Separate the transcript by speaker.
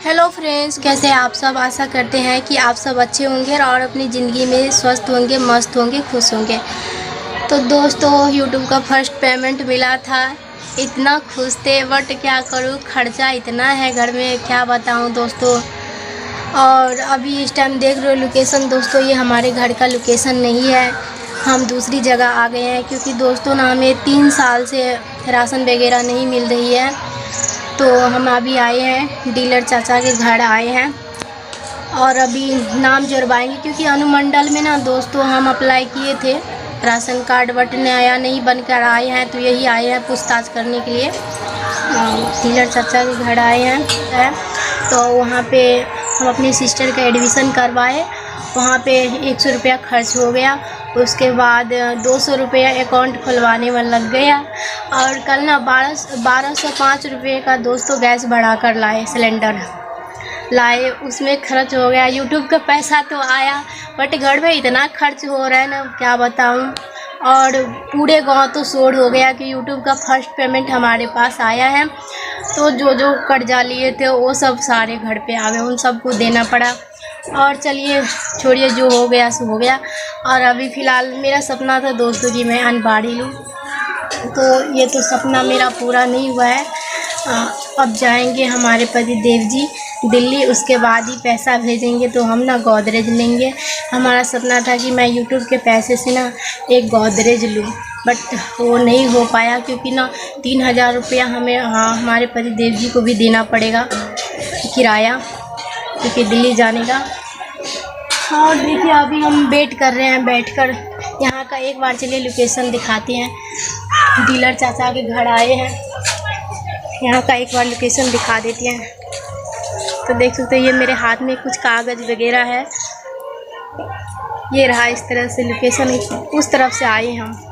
Speaker 1: Hello friends, कैसे हैं आप सब। आशा करते हैं कि आप सब अच्छे होंगे और अपनी ज़िंदगी में स्वस्थ होंगे, मस्त होंगे, खुश होंगे। तो दोस्तों, यूट्यूब का फर्स्ट पेमेंट मिला था, इतना खुश थे। बट क्या करूँ, खर्चा इतना है घर में, क्या बताऊँ दोस्तों। और अभी इस टाइम देख रहे हो लोकेशन दोस्तों, ये हमारे घर का लोकेशन नहीं है, हम दूसरी जगह आ गए हैं। क्योंकि दोस्तों ना, हमें 3 साल से राशन वगैरह नहीं मिल रही है। तो हम अभी आए हैं, डीलर चाचा के घर आए हैं और अभी नाम जुड़वाएंगे। क्योंकि अनुमंडल में ना दोस्तों हम अप्लाई किए थे राशन कार्ड, बट नया नहीं बनकर आए हैं। तो यही आए हैं पूछताछ करने के लिए। डीलर चाचा के घर आए हैं। तो वहाँ पे हम अपनी सिस्टर का एडमिशन करवाए। वहाँ पे 100 रुपया खर्च हो गया। उसके बाद 200 रुपया अकाउंट खुलवाने में लग गया। और कल ना 1205 रुपये का दोस्तों गैस बढ़ा कर लाए, सिलेंडर लाए, उसमें खर्च हो गया। यूट्यूब का पैसा तो आया, बट घर में इतना खर्च हो रहा है ना, क्या बताऊं। और पूरे गांव तो शोर हो गया कि यूट्यूब का फर्स्ट पेमेंट हमारे पास आया है। तो जो जो कर्जा लिए थे वो सब सारे घर पे आ गए, उन सबको देना पड़ा। और चलिए छोड़िए, जो हो गया सो हो गया। और अभी फ़िलहाल मेरा सपना था दोस्तों कि मैं अनबाड़ी लूँ, तो ये तो सपना मेरा पूरा नहीं हुआ है। अब जाएंगे हमारे पति देव जी दिल्ली, उसके बाद ही पैसा भेजेंगे तो हम ना गोदरेज लेंगे। हमारा सपना था कि मैं यूट्यूब के पैसे से ना एक गोदरेज लूँ, बट वो नहीं हो पाया। क्योंकि ना 3000 रुपया हमें हमारे पति देव जी को भी देना पड़ेगा किराया, क्योंकि दिल्ली जाने का। और देखिए अभी हम वेट कर रहे हैं बैठकर। यहाँ का एक बार चलिए लोकेशन दिखाते हैं। डीलर चाचा के घर आए हैं, यहाँ का एक बार लोकेशन दिखा देती हैं। तो देख सकते हैं, ये मेरे हाथ में कुछ कागज़ वगैरह है। ये रहा इस तरह से लोकेशन, उस तरफ से आए हम।